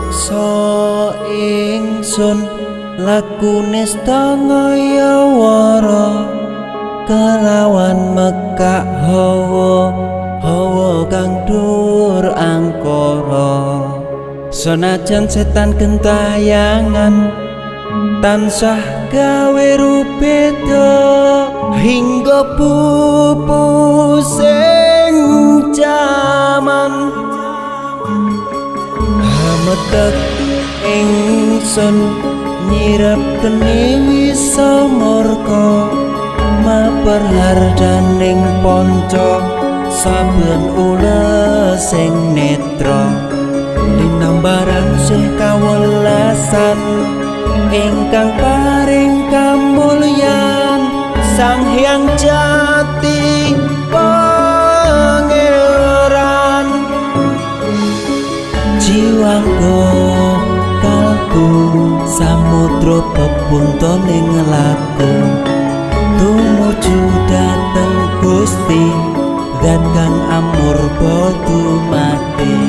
So ingsun lakune stangaya wara kelawan mekak hawa kang dur angkara. Senajan setan gentayangan tansah gawe rupeda hingga pupusing jaman hametek ingsun nyirep geni wisamurka maperhardaning panca saben ula sing netra linambaran sih kawelasan ingkang paring kamulyan Sang Hyang Jati Pangeran jiwangga kalbu samudra pebuntoning laku tumuju dhateng Gusti zat kang amurba dumati.